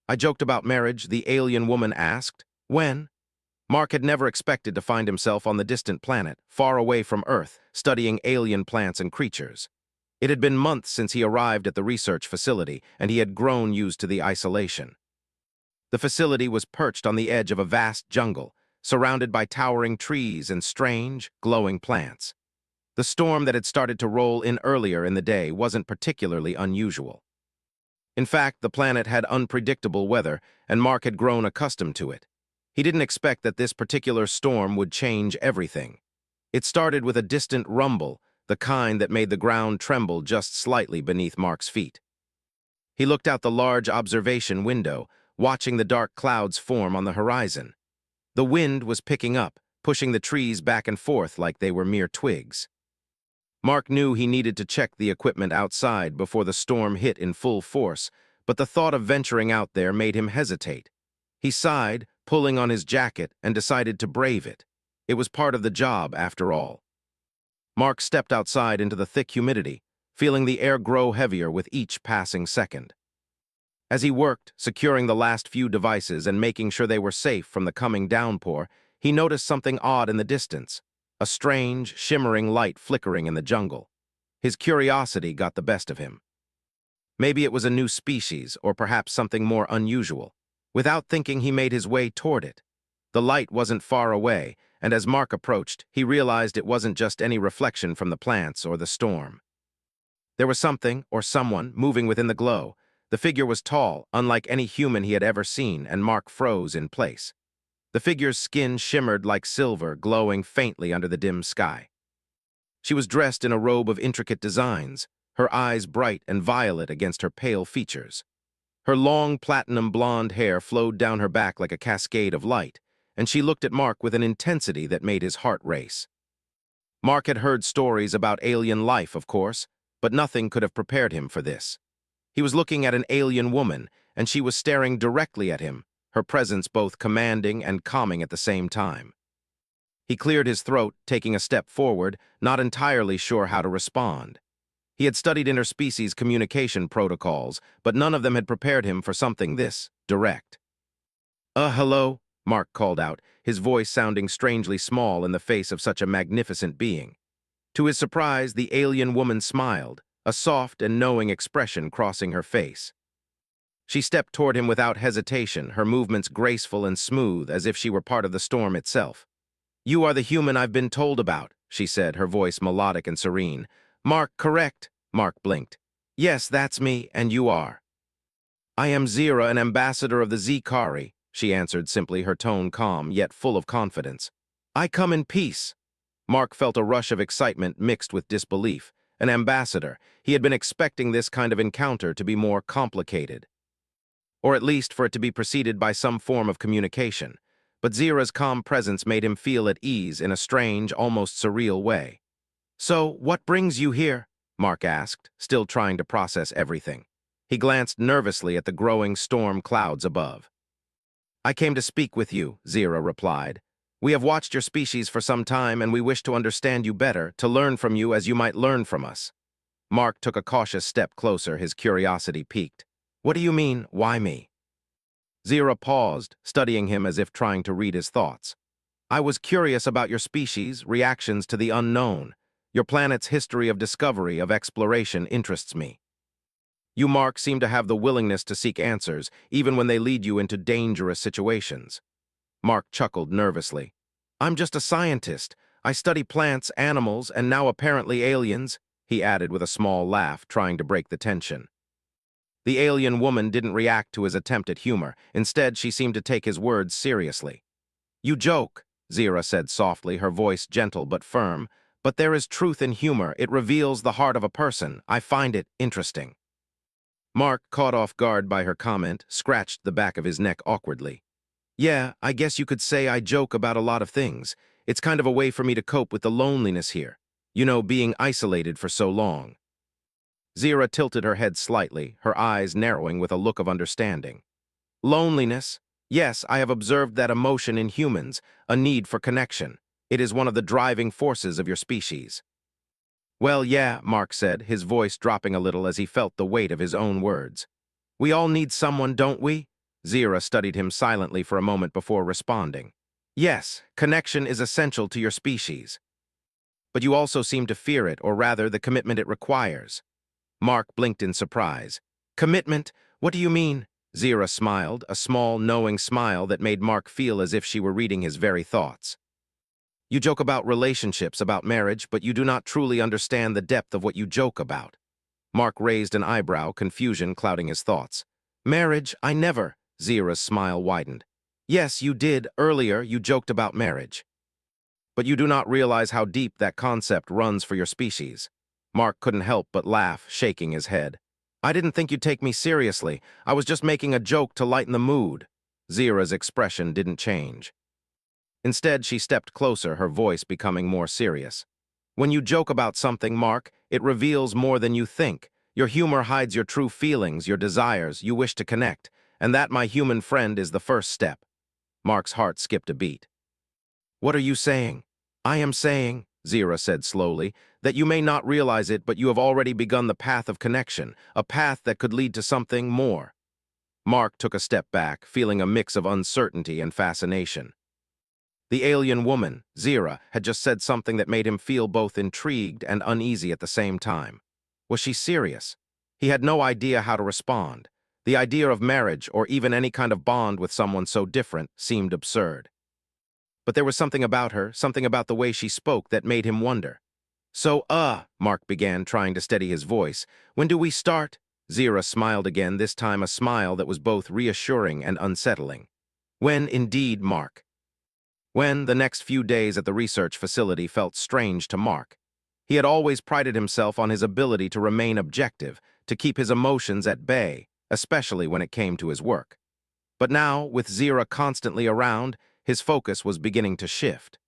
I joked about marriage, the alien woman asked. When? Mark had never expected to find himself on the distant planet, far away from Earth, studying alien plants and creatures. It had been months since he arrived at the research facility, and he had grown used to the isolation. The facility was perched on the edge of a vast jungle, surrounded by towering trees and strange, glowing plants. The storm that had started to roll in earlier in the day wasn't particularly unusual. In fact, the planet had unpredictable weather, and Mark had grown accustomed to it. He didn't expect that this particular storm would change everything. It started with a distant rumble, the kind that made the ground tremble just slightly beneath Mark's feet. He looked out the large observation window, watching the dark clouds form on the horizon. The wind was picking up, pushing the trees back and forth like they were mere twigs. Mark knew he needed to check the equipment outside before the storm hit in full force, but the thought of venturing out there made him hesitate. He sighed, pulling on his jacket, and decided to brave it. It was part of the job, after all. Mark stepped outside into the thick humidity, feeling the air grow heavier with each passing second. As he worked, securing the last few devices and making sure they were safe from the coming downpour, he noticed something odd in the distance, a strange, shimmering light flickering in the jungle. His curiosity got the best of him. Maybe it was a new species, or perhaps something more unusual. Without thinking, he made his way toward it. The light wasn't far away, and as Mark approached, he realized it wasn't just any reflection from the plants or the storm. There was something, or someone, moving within the glow. The figure was tall, unlike any human he had ever seen, and Mark froze in place. The figure's skin shimmered like silver, glowing faintly under the dim sky. She was dressed in a robe of intricate designs, her eyes bright and violet against her pale features. Her long platinum blonde hair flowed down her back like a cascade of light, and she looked at Mark with an intensity that made his heart race. Mark had heard stories about alien life, of course, but nothing could have prepared him for this. He was looking at an alien woman, and she was staring directly at him, her presence both commanding and calming at the same time. He cleared his throat, taking a step forward, not entirely sure how to respond. He had studied interspecies communication protocols, but none of them had prepared him for something this direct. Hello," Mark called out, his voice sounding strangely small in the face of such a magnificent being. To his surprise, the alien woman smiled, a soft and knowing expression crossing her face. She stepped toward him without hesitation, her movements graceful and smooth, as if she were part of the storm itself. "You are the human I've been told about," she said, her voice melodic and serene. "Mark, correct?" Mark blinked. "Yes, that's me, and you are." "I am Zira, an ambassador of the Zikari," she answered simply, her tone calm, yet full of confidence. "I come in peace." Mark felt a rush of excitement mixed with disbelief. An ambassador. He had been expecting this kind of encounter to be more complicated, or at least for it to be preceded by some form of communication. But Zira's calm presence made him feel at ease in a strange, almost surreal way. "So, what brings you here?" Mark asked, still trying to process everything. He glanced nervously at the growing storm clouds above. "I came to speak with you," Zira replied. "We have watched your species for some time, and we wish to understand you better, to learn from you as you might learn from us." Mark took a cautious step closer, his curiosity piqued. "What do you mean, why me?" Zira paused, studying him as if trying to read his thoughts. "I was curious about your species, reactions to the unknown. Your planet's history of discovery, of exploration, interests me. You, Mark, seem to have the willingness to seek answers, even when they lead you into dangerous situations." Mark chuckled nervously. "I'm just a scientist. I study plants, animals, and now apparently aliens," he added with a small laugh, trying to break the tension. The alien woman didn't react to his attempt at humor. Instead, she seemed to take his words seriously. "You joke," Zira said softly, her voice gentle but firm. "But there is truth in humor. It reveals the heart of a person. I find it interesting." Mark, caught off guard by her comment, scratched the back of his neck awkwardly. "Yeah, I guess you could say I joke about a lot of things. It's kind of a way for me to cope with the loneliness here. You know, being isolated for so long." Zira tilted her head slightly, her eyes narrowing with a look of understanding. "Loneliness? Yes, I have observed that emotion in humans, a need for connection. It is one of the driving forces of your species." "Well, yeah," Mark said, his voice dropping a little as he felt the weight of his own words. "We all need someone, don't we?" Zira studied him silently for a moment before responding. Yes, connection is essential to your species. But you also seem to fear it, or rather, the commitment it requires. Mark blinked in surprise. Commitment? What do you mean? Zira smiled, a small, knowing smile that made Mark feel as if she were reading his very thoughts. You joke about relationships, about marriage, but you do not truly understand the depth of what you joke about. Mark raised an eyebrow, confusion clouding his thoughts. Marriage? I never. Zira's smile widened. Yes, you did. Earlier, you joked about marriage. But you do not realize how deep that concept runs for your species. Mark couldn't help but laugh, shaking his head. I didn't think you'd take me seriously. I was just making a joke to lighten the mood. Zira's expression didn't change. Instead, she stepped closer, her voice becoming more serious. When you joke about something, Mark, it reveals more than you think. Your humor hides your true feelings, your desires, you wish to connect, and that, my human friend, is the first step. Mark's heart skipped a beat. What are you saying? I am saying, Zira said slowly, that you may not realize it, but you have already begun the path of connection, a path that could lead to something more. Mark took a step back, feeling a mix of uncertainty and fascination. The alien woman, Zira, had just said something that made him feel both intrigued and uneasy at the same time. Was she serious? He had no idea how to respond. The idea of marriage, or even any kind of bond with someone so different, seemed absurd. But there was something about her, something about the way she spoke, that made him wonder. So, Mark began, trying to steady his voice. When do we start? Zira smiled again, this time a smile that was both reassuring and unsettling. When, indeed, Mark. When, the next few days at the research facility felt strange to Mark. He had always prided himself on his ability to remain objective, to keep his emotions at bay, especially when it came to his work. But now, with Zira constantly around, his focus was beginning to shift.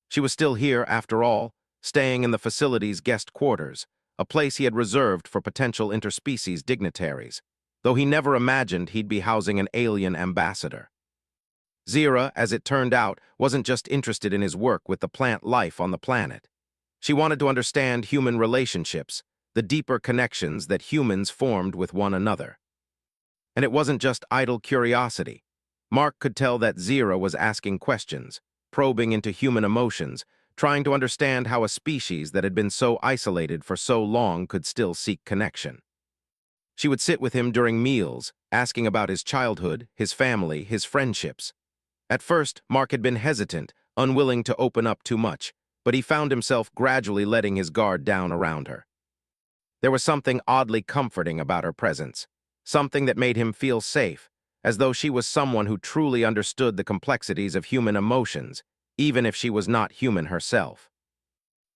She was still here, after all, staying in the facility's guest quarters, a place he had reserved for potential interspecies dignitaries, though he never imagined he'd be housing an alien ambassador. Zira, as it turned out, wasn't just interested in his work with the plant life on the planet. She wanted to understand human relationships, the deeper connections that humans formed with one another. And it wasn't just idle curiosity. Mark could tell that Zira was asking questions, probing into human emotions, trying to understand how a species that had been so isolated for so long could still seek connection. She would sit with him during meals, asking about his childhood, his family, his friendships. At first, Mark had been hesitant, unwilling to open up too much, but he found himself gradually letting his guard down around her. There was something oddly comforting about her presence, something that made him feel safe, as though she was someone who truly understood the complexities of human emotions, even if she was not human herself.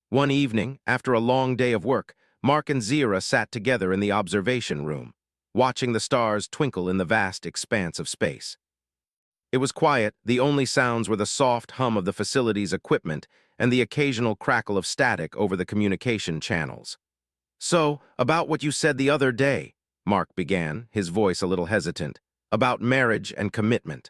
One evening, after a long day of work, Mark and Zira sat together in the observation room, watching the stars twinkle in the vast expanse of space. It was quiet, the only sounds were the soft hum of the facility's equipment and the occasional crackle of static over the communication channels. So, about what you said the other day, Mark began, his voice a little hesitant, about marriage and commitment.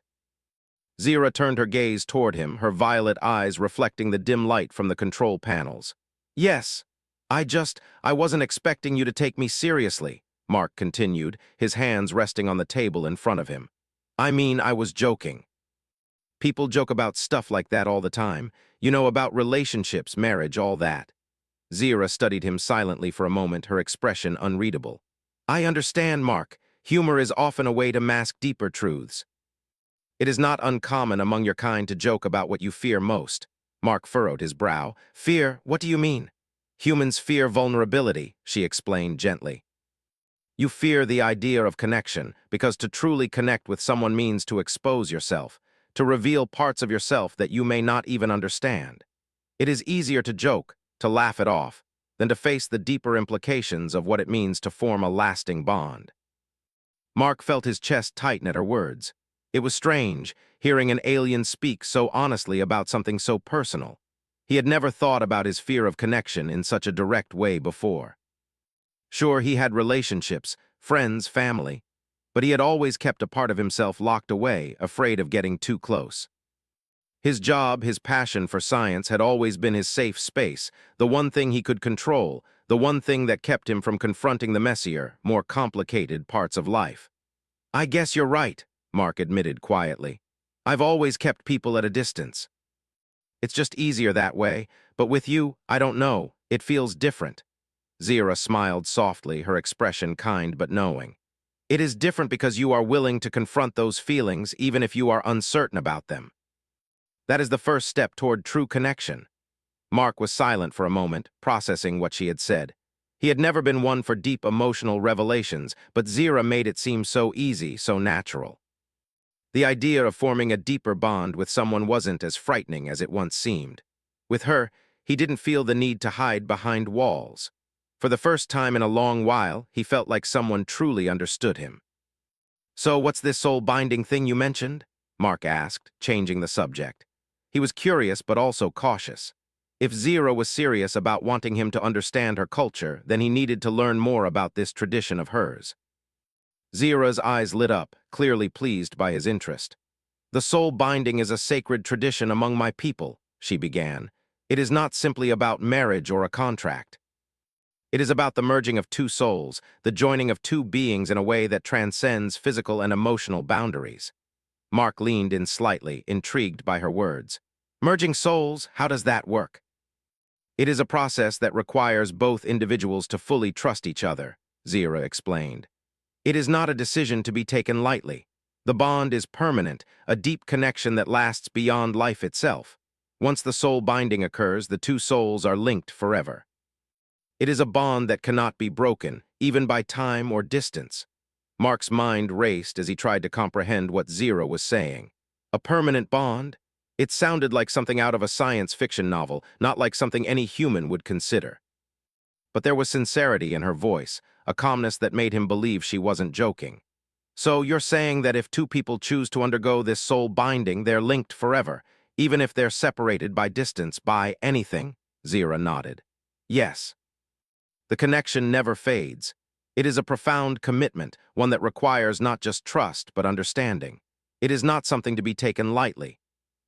Zira turned her gaze toward him, her violet eyes reflecting the dim light from the control panels. Yes, I wasn't expecting you to take me seriously, Mark continued, his hands resting on the table in front of him. I mean, I was joking. People joke about stuff like that all the time. You know, about relationships, marriage, all that. Zira studied him silently for a moment, her expression unreadable. I understand, Mark. Humor is often a way to mask deeper truths. It is not uncommon among your kind to joke about what you fear most. Mark furrowed his brow. Fear? What do you mean? Humans fear vulnerability, she explained gently. You fear the idea of connection, because to truly connect with someone means to expose yourself, to reveal parts of yourself that you may not even understand. It is easier to joke, to laugh it off, than to face the deeper implications of what it means to form a lasting bond. Mark felt his chest tighten at her words. It was strange, hearing an alien speak so honestly about something so personal. He had never thought about his fear of connection in such a direct way before. Sure, he had relationships, friends, family, but he had always kept a part of himself locked away, afraid of getting too close. His job, his passion for science had always been his safe space, the one thing he could control, the one thing that kept him from confronting the messier, more complicated parts of life. I guess you're right, Mark admitted quietly. "I've always kept people at a distance. It's just easier that way, but with you, I don't know. It feels different." Zira smiled softly, her expression kind but knowing. "It is different because you are willing to confront those feelings even if you are uncertain about them. That is the first step toward true connection." Mark was silent for a moment, processing what she had said. He had never been one for deep emotional revelations, but Zira made it seem so easy, so natural. The idea of forming a deeper bond with someone wasn't as frightening as it once seemed. With her, he didn't feel the need to hide behind walls. For the first time in a long while, he felt like someone truly understood him. "So what's this soul-binding thing you mentioned?" Mark asked, changing the subject. He was curious but also cautious. If Zira was serious about wanting him to understand her culture, then he needed to learn more about this tradition of hers. Zira's eyes lit up, clearly pleased by his interest. "The soul binding is a sacred tradition among my people," she began. "It is not simply about marriage or a contract. It is about the merging of two souls, the joining of two beings in a way that transcends physical and emotional boundaries." Mark leaned in slightly, intrigued by her words. "Merging souls, how does that work?" "It is a process that requires both individuals to fully trust each other," Zira explained. "It is not a decision to be taken lightly. The bond is permanent, a deep connection that lasts beyond life itself. Once the soul binding occurs, the two souls are linked forever. It is a bond that cannot be broken, even by time or distance." Mark's mind raced as he tried to comprehend what Zira was saying. A permanent bond? It sounded like something out of a science fiction novel, not like something any human would consider. But there was sincerity in her voice, a calmness that made him believe she wasn't joking. "So you're saying that if two people choose to undergo this soul binding, they're linked forever, even if they're separated by distance, by anything?" Zira nodded. "Yes. The connection never fades. It is a profound commitment, one that requires not just trust, but understanding. It is not something to be taken lightly.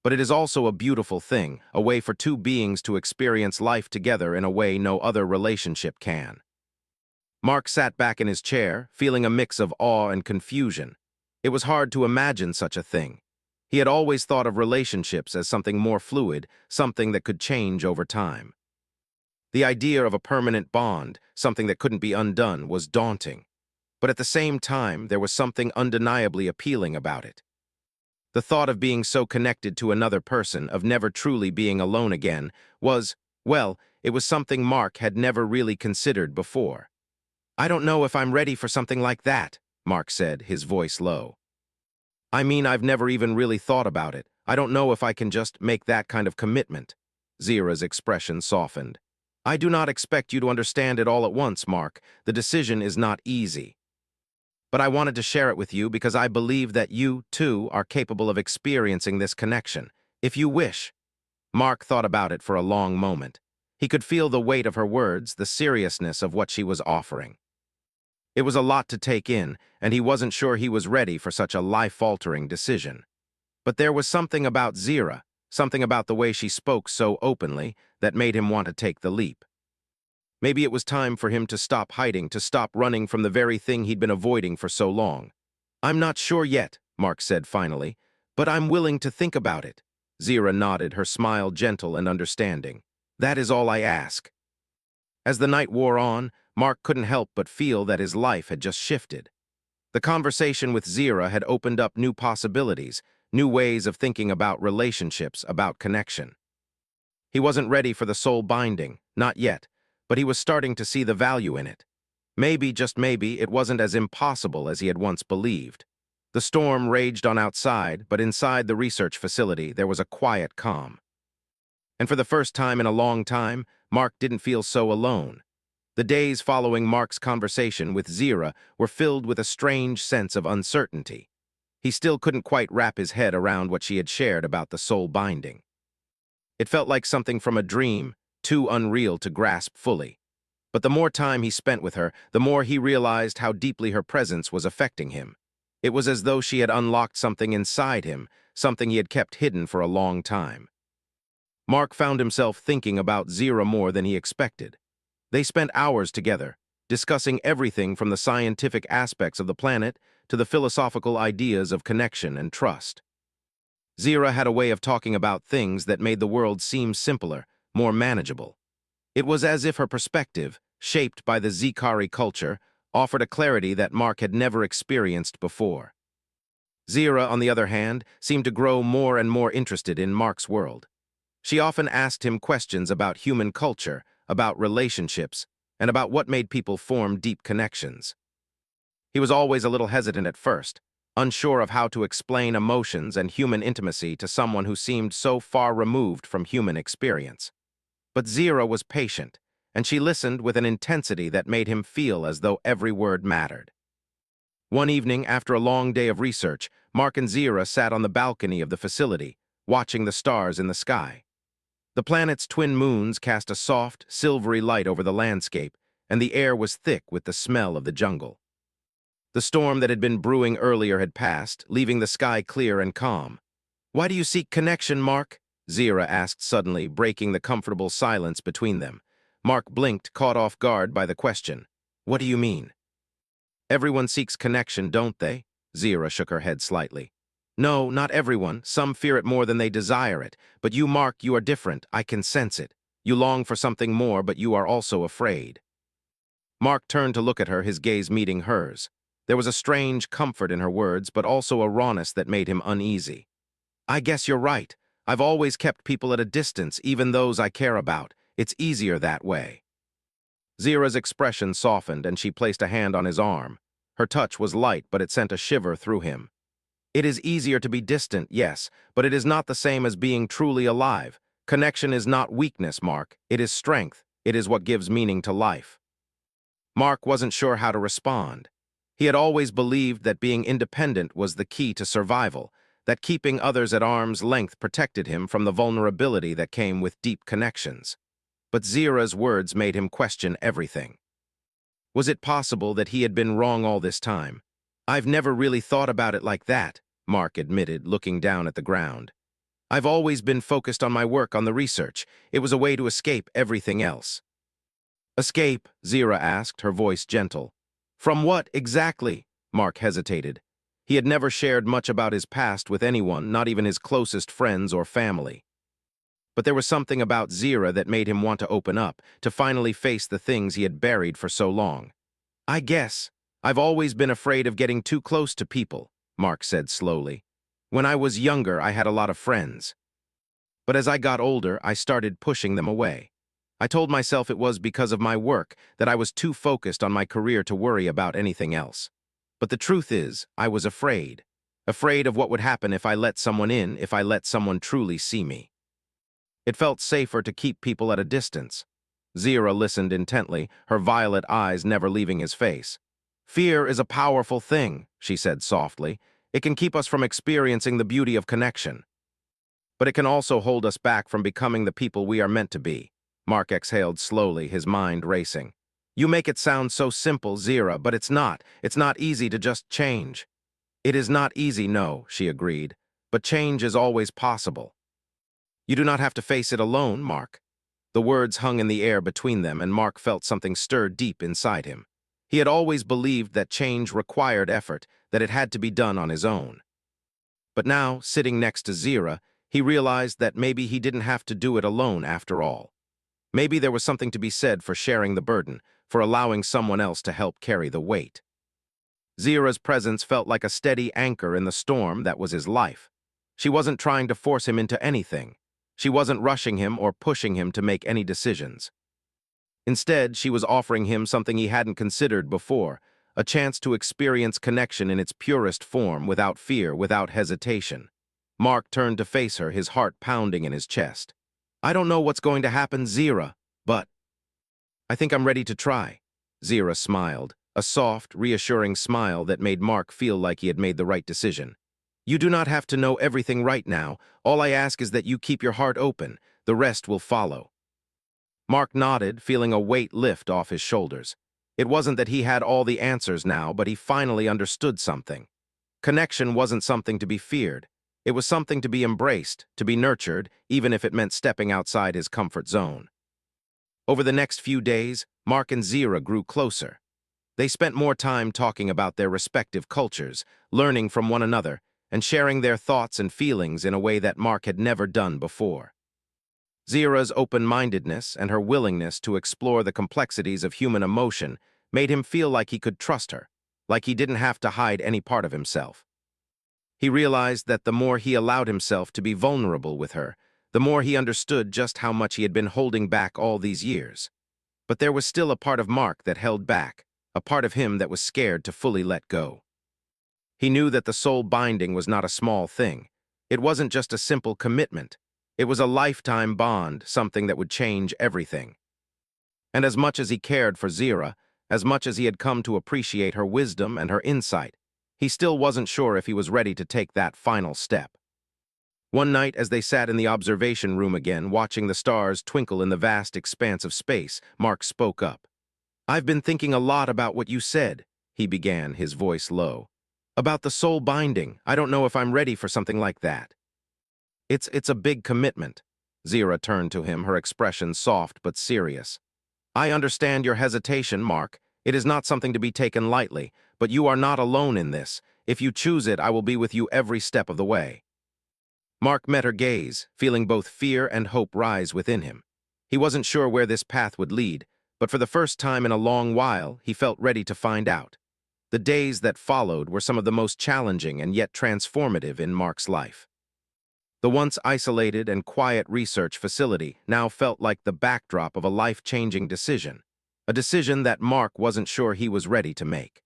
But it is also a beautiful thing, a way for two beings to experience life together in a way no other relationship can." Mark sat back in his chair, feeling a mix of awe and confusion. It was hard to imagine such a thing. He had always thought of relationships as something more fluid, something that could change over time. The idea of a permanent bond, something that couldn't be undone, was daunting. But at the same time, there was something undeniably appealing about it. The thought of being so connected to another person, of never truly being alone again, well, it was something Mark had never really considered before. "I don't know if I'm ready for something like that," Mark said, his voice low. "I mean, I've never even really thought about it. I don't know if I can just make that kind of commitment." Zira's expression softened. "I do not expect you to understand it all at once, Mark. The decision is not easy. But I wanted to share it with you because I believe that you, too, are capable of experiencing this connection, if you wish." Mark thought about it for a long moment. He could feel the weight of her words, the seriousness of what she was offering. It was a lot to take in, and he wasn't sure he was ready for such a life-altering decision. But there was something about Zira, something about the way she spoke so openly, that made him want to take the leap. Maybe it was time for him to stop hiding, to stop running from the very thing he'd been avoiding for so long. "I'm not sure yet," Mark said finally, "but I'm willing to think about it." Zira nodded, her smile gentle and understanding. "That is all I ask." As the night wore on, Mark couldn't help but feel that his life had just shifted. The conversation with Zira had opened up new possibilities, new ways of thinking about relationships, about connection. He wasn't ready for the soul binding, not yet, but he was starting to see the value in it. Maybe, just maybe, it wasn't as impossible as he had once believed. The storm raged on outside, but inside the research facility there was a quiet calm. And for the first time in a long time, Mark didn't feel so alone. The days following Mark's conversation with Zira were filled with a strange sense of uncertainty. He still couldn't quite wrap his head around what she had shared about the soul binding. It felt like something from a dream, too unreal to grasp fully. But the more time he spent with her, the more he realized how deeply her presence was affecting him. It was as though she had unlocked something inside him, something he had kept hidden for a long time. Mark found himself thinking about Zira more than he expected. They spent hours together, discussing everything from the scientific aspects of the planet to the philosophical ideas of connection and trust. Zira had a way of talking about things that made the world seem simpler, more manageable. It was as if her perspective, shaped by the Zikari culture, offered a clarity that Mark had never experienced before. Zira, on the other hand, seemed to grow more and more interested in Mark's world. She often asked him questions about human culture, about relationships, and about what made people form deep connections. He was always a little hesitant at first, unsure of how to explain emotions and human intimacy to someone who seemed so far removed from human experience. But Zira was patient, and she listened with an intensity that made him feel as though every word mattered. One evening, after a long day of research, Mark and Zira sat on the balcony of the facility, watching the stars in the sky. The planet's twin moons cast a soft, silvery light over the landscape, and the air was thick with the smell of the jungle. The storm that had been brewing earlier had passed, leaving the sky clear and calm. "Why do you seek connection, Mark?" Zira asked suddenly, breaking the comfortable silence between them. Mark blinked, caught off guard by the question. "What do you mean?" "Everyone seeks connection, don't they?" Zira shook her head slightly. "No, not everyone. Some fear it more than they desire it. But you, Mark, you are different. I can sense it. You long for something more, but you are also afraid." Mark turned to look at her, his gaze meeting hers. There was a strange comfort in her words, but also a rawness that made him uneasy. "I guess you're right. I've always kept people at a distance, even those I care about. It's easier that way." Zira's expression softened, and she placed a hand on his arm. Her touch was light, but it sent a shiver through him. "It is easier to be distant, yes, but it is not the same as being truly alive. Connection is not weakness, Mark. It is strength. It is what gives meaning to life." Mark wasn't sure how to respond. He had always believed that being independent was the key to survival, that keeping others at arm's length protected him from the vulnerability that came with deep connections. But Zira's words made him question everything. Was it possible that he had been wrong all this time? "I've never really thought about it like that," Mark admitted, looking down at the ground. "I've always been focused on my work on the research. It was a way to escape everything else." "Escape?" Zira asked, her voice gentle. "From what, exactly?" Mark hesitated. He had never shared much about his past with anyone, not even his closest friends or family. But there was something about Zira that made him want to open up, to finally face the things he had buried for so long. "I guess I've always been afraid of getting too close to people," Mark said slowly. "When I was younger, I had a lot of friends. But as I got older, I started pushing them away. I told myself it was because of my work, that I was too focused on my career to worry about anything else. But the truth is, I was afraid. Afraid of what would happen if I let someone in, if I let someone truly see me. It felt safer to keep people at a distance." Zira listened intently, her violet eyes never leaving his face. "Fear is a powerful thing," she said softly. "It can keep us from experiencing the beauty of connection. But it can also hold us back from becoming the people we are meant to be." Mark exhaled slowly, his mind racing. "You make it sound so simple, Zira, but it's not. It's not easy to just change." "It is not easy, no," she agreed. "But change is always possible. You do not have to face it alone, Mark." The words hung in the air between them, and Mark felt something stir deep inside him. He had always believed that change required effort, that it had to be done on his own. But now, sitting next to Zira, he realized that maybe he didn't have to do it alone after all. Maybe there was something to be said for sharing the burden, for allowing someone else to help carry the weight. Zira's presence felt like a steady anchor in the storm that was his life. She wasn't trying to force him into anything. She wasn't rushing him or pushing him to make any decisions. Instead, she was offering him something he hadn't considered before, a chance to experience connection in its purest form, without fear, without hesitation. Mark turned to face her, his heart pounding in his chest. "I don't know what's going to happen, Zira, but I think I'm ready to try." Zira smiled, a soft, reassuring smile that made Mark feel like he had made the right decision. "You do not have to know everything right now. All I ask is that you keep your heart open. The rest will follow." Mark nodded, feeling a weight lift off his shoulders. It wasn't that he had all the answers now, but he finally understood something. Connection wasn't something to be feared. It was something to be embraced, to be nurtured, even if it meant stepping outside his comfort zone. Over the next few days, Mark and Zira grew closer. They spent more time talking about their respective cultures, learning from one another, and sharing their thoughts and feelings in a way that Mark had never done before. Zira's open-mindedness and her willingness to explore the complexities of human emotion made him feel like he could trust her, like he didn't have to hide any part of himself. He realized that the more he allowed himself to be vulnerable with her, the more he understood just how much he had been holding back all these years. But there was still a part of Mark that held back, a part of him that was scared to fully let go. He knew that the soul binding was not a small thing. It wasn't just a simple commitment. It was a lifetime bond, something that would change everything. And as much as he cared for Zira, as much as he had come to appreciate her wisdom and her insight, he still wasn't sure if he was ready to take that final step. One night, as they sat in the observation room again, watching the stars twinkle in the vast expanse of space, Mark spoke up. "I've been thinking a lot about what you said," he began, his voice low. "About the soul binding. I don't know if I'm ready for something like that." It's a big commitment." Zira turned to him, her expression soft but serious. "I understand your hesitation, Mark. It is not something to be taken lightly, but you are not alone in this. If you choose it, I will be with you every step of the way." Mark met her gaze, feeling both fear and hope rise within him. He wasn't sure where this path would lead, but for the first time in a long while, he felt ready to find out. The days that followed were some of the most challenging and yet transformative in Mark's life. The once isolated and quiet research facility now felt like the backdrop of a life-changing decision, a decision that Mark wasn't sure he was ready to make.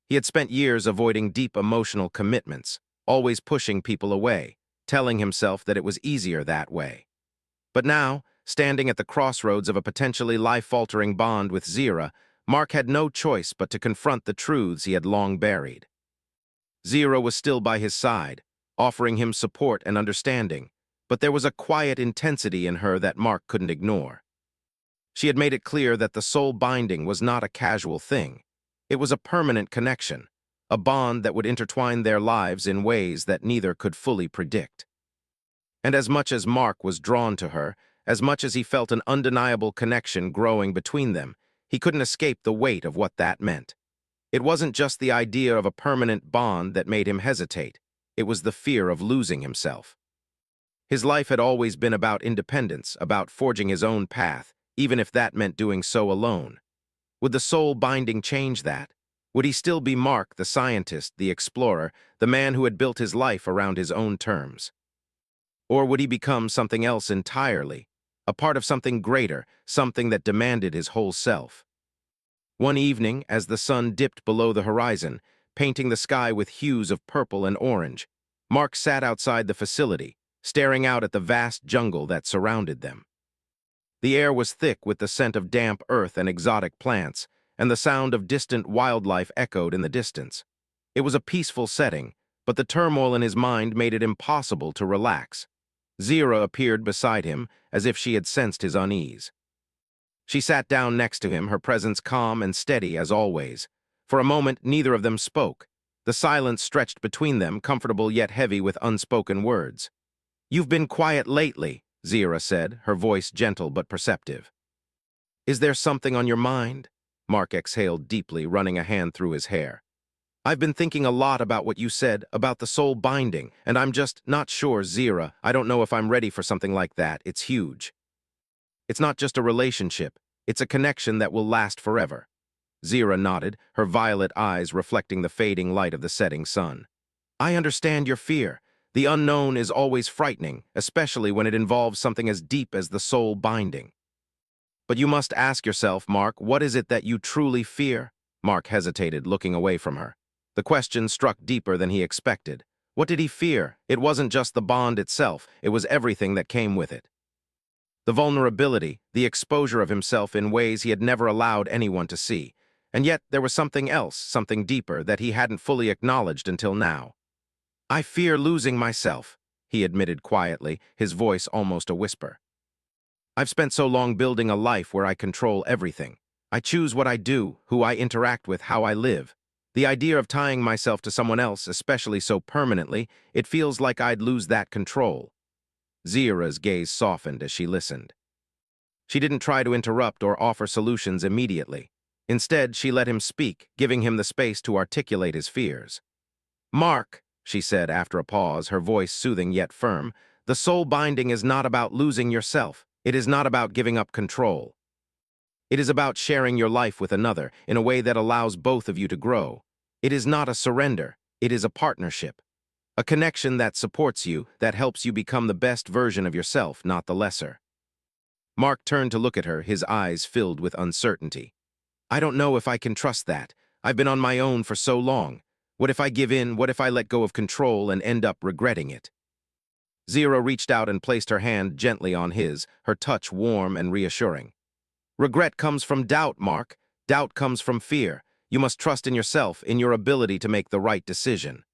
He had spent years avoiding deep emotional commitments, always pushing people away, telling himself that it was easier that way. But now, standing at the crossroads of a potentially life-altering bond with Zira, Mark had no choice but to confront the truths he had long buried. Zira was still by his side, offering him support and understanding, but there was a quiet intensity in her that Mark couldn't ignore. She had made it clear that the soul binding was not a casual thing. It was a permanent connection, a bond that would intertwine their lives in ways that neither could fully predict. And as much as Mark was drawn to her, as much as he felt an undeniable connection growing between them, he couldn't escape the weight of what that meant. It wasn't just the idea of a permanent bond that made him hesitate. It was the fear of losing himself. His life had always been about independence, about forging his own path, even if that meant doing so alone. Would the soul binding change that? Would he still be Mark, the scientist, the explorer, the man who had built his life around his own terms? Or would he become something else entirely, a part of something greater, something that demanded his whole self? One evening, as the sun dipped below the horizon, painting the sky with hues of purple and orange, Mark sat outside the facility, staring out at the vast jungle that surrounded them. The air was thick with the scent of damp earth and exotic plants, and the sound of distant wildlife echoed in the distance. It was a peaceful setting, but the turmoil in his mind made it impossible to relax. Zira appeared beside him, as if she had sensed his unease. She sat down next to him, her presence calm and steady as always. For a moment, neither of them spoke. The silence stretched between them, comfortable yet heavy with unspoken words. "You've been quiet lately," Zira said, her voice gentle but perceptive. "Is there something on your mind?" Mark exhaled deeply, running a hand through his hair. "I've been thinking a lot about what you said, about the soul binding, and I'm just not sure, Zira. I don't know if I'm ready for something like that. It's huge. It's not just a relationship. It's a connection that will last forever." Zira nodded, her violet eyes reflecting the fading light of the setting sun. "I understand your fear. The unknown is always frightening, especially when it involves something as deep as the soul binding. But you must ask yourself, Mark, what is it that you truly fear?" Mark hesitated, looking away from her. The question struck deeper than he expected. What did he fear? It wasn't just the bond itself, it was everything that came with it. The vulnerability, the exposure of himself in ways he had never allowed anyone to see. And yet there was something else, something deeper, that he hadn't fully acknowledged until now. "I fear losing myself," he admitted quietly, his voice almost a whisper. "I've spent so long building a life where I control everything. I choose what I do, who I interact with, how I live. The idea of tying myself to someone else, especially so permanently, it feels like I'd lose that control." Zira's gaze softened as she listened. She didn't try to interrupt or offer solutions immediately. Instead, she let him speak, giving him the space to articulate his fears. "Mark," she said after a pause, her voice soothing yet firm, "the soul binding is not about losing yourself. It is not about giving up control. It is about sharing your life with another in a way that allows both of you to grow. It is not a surrender. It is a partnership. A connection that supports you, that helps you become the best version of yourself, not the lesser." Mark turned to look at her, his eyes filled with uncertainty. "I don't know if I can trust that. I've been on my own for so long. What if I give in? What if I let go of control and end up regretting it?" Zero reached out and placed her hand gently on his, her touch warm and reassuring. "Regret comes from doubt, Mark. Doubt comes from fear. You must trust in yourself, in your ability to make the right decision.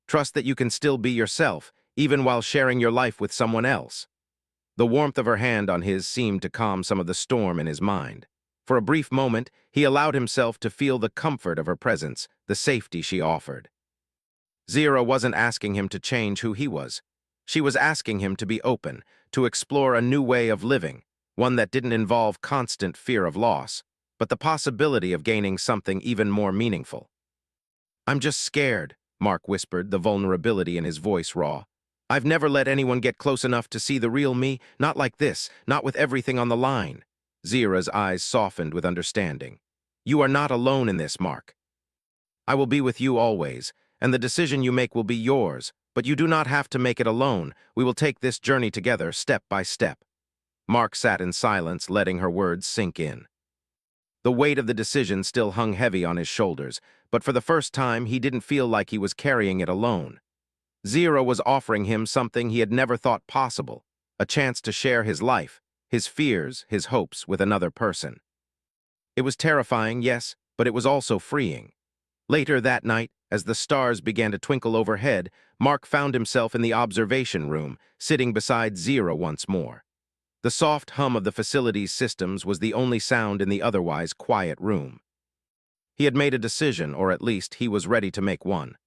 Trust that you can still be yourself, even while sharing your life with someone else." The warmth of her hand on his seemed to calm some of the storm in his mind. For a brief moment, he allowed himself to feel the comfort of her presence, the safety she offered. Zira wasn't asking him to change who he was. She was asking him to be open, to explore a new way of living, one that didn't involve constant fear of loss, but the possibility of gaining something even more meaningful. "I'm just scared," Mark whispered, the vulnerability in his voice raw. "I've never let anyone get close enough to see the real me, not like this, not with everything on the line." Zira's eyes softened with understanding. "You are not alone in this, Mark. I will be with you always, and the decision you make will be yours, but you do not have to make it alone. We will take this journey together, step by step." Mark sat in silence, letting her words sink in. The weight of the decision still hung heavy on his shoulders, but for the first time he didn't feel like he was carrying it alone. Zira was offering him something he had never thought possible, a chance to share his life, his fears, his hopes with another person. It was terrifying, yes, but it was also freeing. Later that night, as the stars began to twinkle overhead, Mark found himself in the observation room, sitting beside Zira once more. The soft hum of the facility's systems was the only sound in the otherwise quiet room. He had made a decision, or at least he was ready to make one.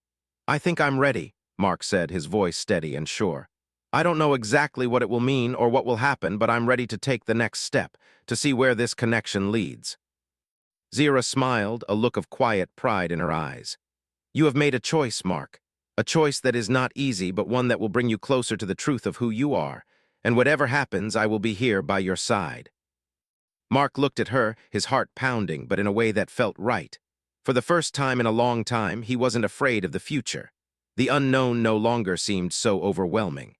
"I think I'm ready," Mark said, his voice steady and sure. "I don't know exactly what it will mean or what will happen, but I'm ready to take the next step, to see where this connection leads." Zira smiled, a look of quiet pride in her eyes. "You have made a choice, Mark. A choice that is not easy, but one that will bring you closer to the truth of who you are. And whatever happens, I will be here by your side." Mark looked at her, his heart pounding, but in a way that felt right. For the first time in a long time, he wasn't afraid of the future. The unknown no longer seemed so overwhelming.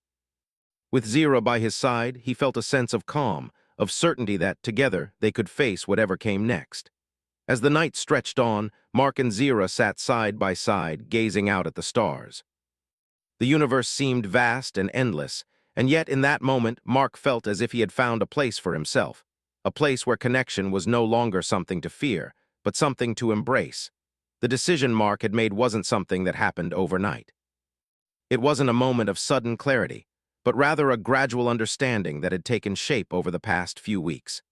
With Zira by his side, he felt a sense of calm, of certainty that, together, they could face whatever came next. As the night stretched on, Mark and Zira sat side by side, gazing out at the stars. The universe seemed vast and endless, and yet in that moment, Mark felt as if he had found a place for himself, a place where connection was no longer something to fear, but something to embrace. The decision Mark had made wasn't something that happened overnight. It wasn't a moment of sudden clarity, but rather a gradual understanding that had taken shape over the past few weeks.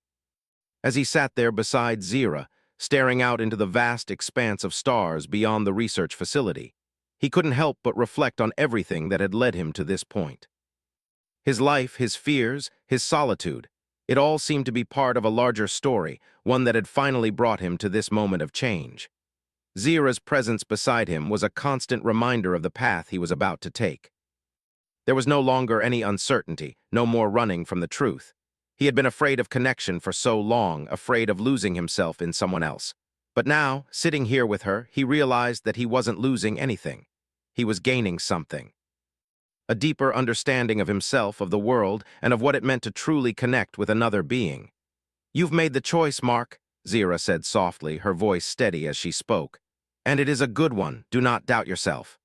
As he sat there beside Zira, staring out into the vast expanse of stars beyond the research facility, he couldn't help but reflect on everything that had led him to this point. His life, his fears, his solitude, it all seemed to be part of a larger story, one that had finally brought him to this moment of change. Zira's presence beside him was a constant reminder of the path he was about to take. There was no longer any uncertainty, no more running from the truth. He had been afraid of connection for so long, afraid of losing himself in someone else. But now, sitting here with her, he realized that he wasn't losing anything. He was gaining something. A deeper understanding of himself, of the world, and of what it meant to truly connect with another being. "You've made the choice, Mark," Zira said softly, her voice steady as she spoke. "And it is a good one. Do not doubt yourself."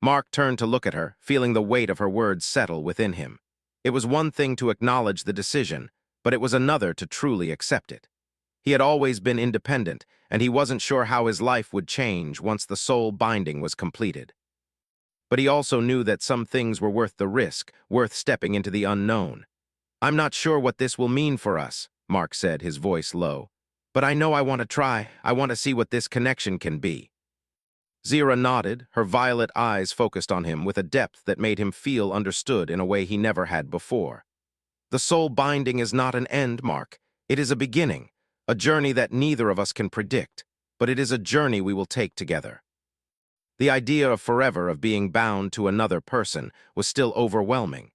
Mark turned to look at her, feeling the weight of her words settle within him. It was one thing to acknowledge the decision, but it was another to truly accept it. He had always been independent, and he wasn't sure how his life would change once the soul binding was completed. But he also knew that some things were worth the risk, worth stepping into the unknown. "I'm not sure what this will mean for us," Mark said, his voice low. "But I know I want to try. I want to see what this connection can be." Zira nodded, her violet eyes focused on him with a depth that made him feel understood in a way he never had before. "The soul binding is not an end, Mark. It is a beginning, A journey that neither of us can predict, but it is a journey we will take together. The idea of forever of being bound to another person was still overwhelming,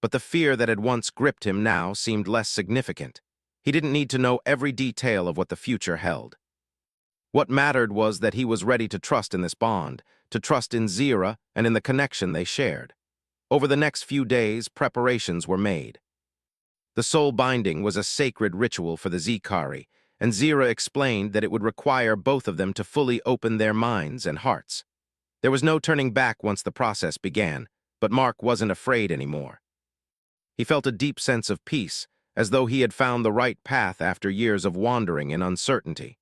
but the fear that had once gripped him now seemed less significant. He didn't need to know every detail of what the future held. What mattered was that he was ready to trust in this bond, to trust in Zira and in the connection they shared. Over the next few days, preparations were made. The soul binding was a sacred ritual for the Zikari, and Zira explained that it would require both of them to fully open their minds and hearts. There was no turning back once the process began, but Mark wasn't afraid anymore. He felt a deep sense of peace, as though he had found the right path after years of wandering in uncertainty.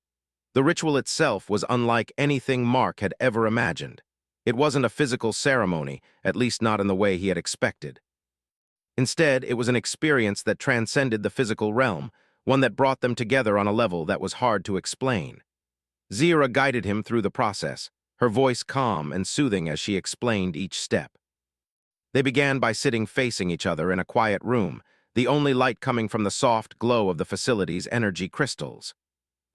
The ritual itself was unlike anything Mark had ever imagined. It wasn't a physical ceremony, at least not in the way he had expected. Instead, it was an experience that transcended the physical realm, one that brought them together on a level that was hard to explain. Zira guided him through the process, her voice calm and soothing as she explained each step. They began by sitting facing each other in a quiet room, the only light coming from the soft glow of the facility's energy crystals.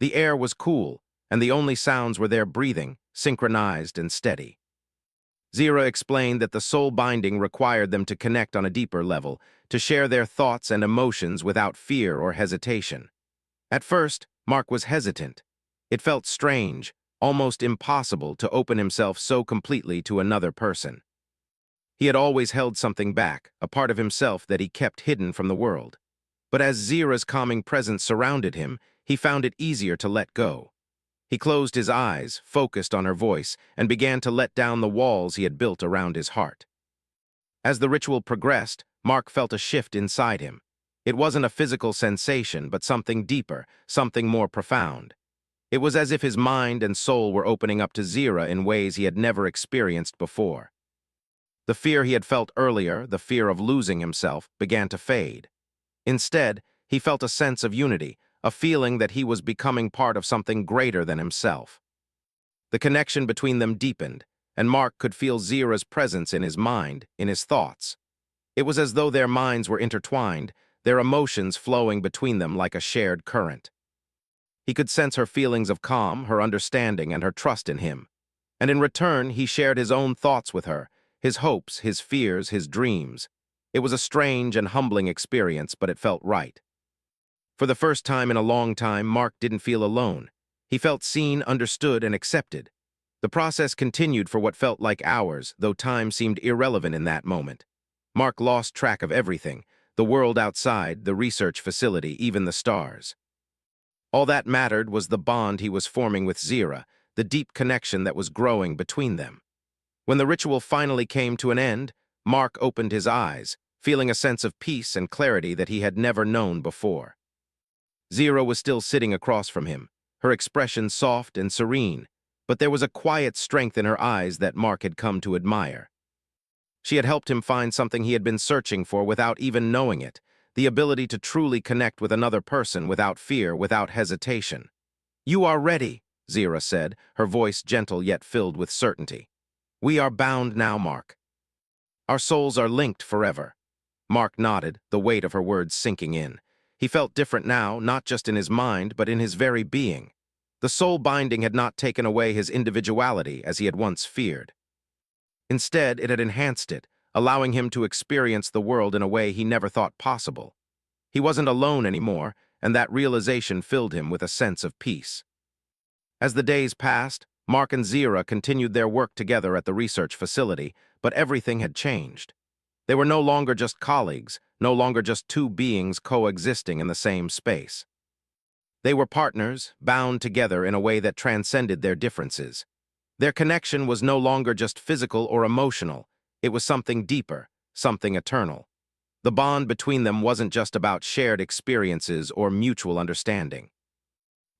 The air was cool, and the only sounds were their breathing, synchronized and steady. Zira explained that the soul binding required them to connect on a deeper level, to share their thoughts and emotions without fear or hesitation. At first, Mark was hesitant. It felt strange, almost impossible to open himself so completely to another person. He had always held something back, a part of himself that he kept hidden from the world. But as Zira's calming presence surrounded him, he found it easier to let go. He closed his eyes, focused on her voice, and began to let down the walls he had built around his heart. As the ritual progressed, Mark felt a shift inside him. It wasn't a physical sensation, but something deeper, something more profound. It was as if his mind and soul were opening up to Zira in ways he had never experienced before. The fear he had felt earlier, the fear of losing himself, began to fade. Instead, he felt a sense of unity, a feeling that he was becoming part of something greater than himself. The connection between them deepened, and Mark could feel Zira's presence in his mind, in his thoughts. It was as though their minds were intertwined, their emotions flowing between them like a shared current. He could sense her feelings of calm, her understanding, and her trust in him. And in return, he shared his own thoughts with her, his hopes, his fears, his dreams. It was a strange and humbling experience, but it felt right. For the first time in a long time, Mark didn't feel alone. He felt seen, understood, and accepted. The process continued for what felt like hours, though time seemed irrelevant in that moment. Mark lost track of everything, the world outside, the research facility, even the stars. All that mattered was the bond he was forming with Zira, the deep connection that was growing between them. When the ritual finally came to an end, Mark opened his eyes, feeling a sense of peace and clarity that he had never known before. Zira was still sitting across from him, her expression soft and serene, but there was a quiet strength in her eyes that Mark had come to admire. She had helped him find something he had been searching for without even knowing it, the ability to truly connect with another person without fear, without hesitation. "You are ready," Zira said, her voice gentle yet filled with certainty. "We are bound now, Mark. Our souls are linked forever." Mark nodded, the weight of her words sinking in. He felt different now, not just in his mind, but in his very being. The soul binding had not taken away his individuality as he had once feared. Instead, it had enhanced it, allowing him to experience the world in a way he never thought possible. He wasn't alone anymore, and that realization filled him with a sense of peace. As the days passed, Mark and Zira continued their work together at the research facility, but everything had changed. They were no longer just colleagues, no longer just two beings coexisting in the same space. They were partners, bound together in a way that transcended their differences. Their connection was no longer just physical or emotional, it was something deeper, something eternal. The bond between them wasn't just about shared experiences or mutual understanding.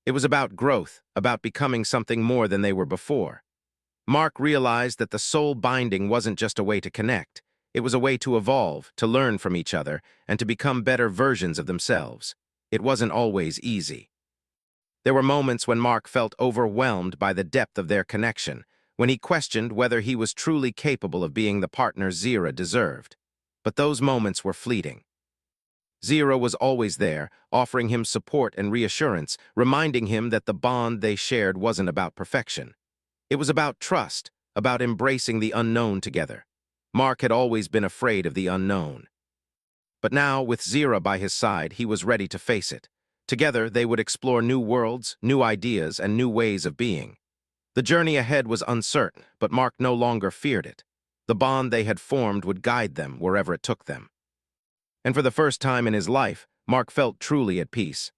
It was about growth, about becoming something more than they were before. Mark realized that the soul binding wasn't just a way to connect. It was a way to evolve, to learn from each other, and to become better versions of themselves. It wasn't always easy. There were moments when Mark felt overwhelmed by the depth of their connection, when he questioned whether he was truly capable of being the partner Zira deserved. But those moments were fleeting. Zero was always there, offering him support and reassurance, reminding him that the bond they shared wasn't about perfection. It was about trust, about embracing the unknown together. Mark had always been afraid of the unknown. But now, with Zira by his side, he was ready to face it. Together, they would explore new worlds, new ideas, and new ways of being. The journey ahead was uncertain, but Mark no longer feared it. The bond they had formed would guide them wherever it took them. And for the first time in his life, Mark felt truly at peace.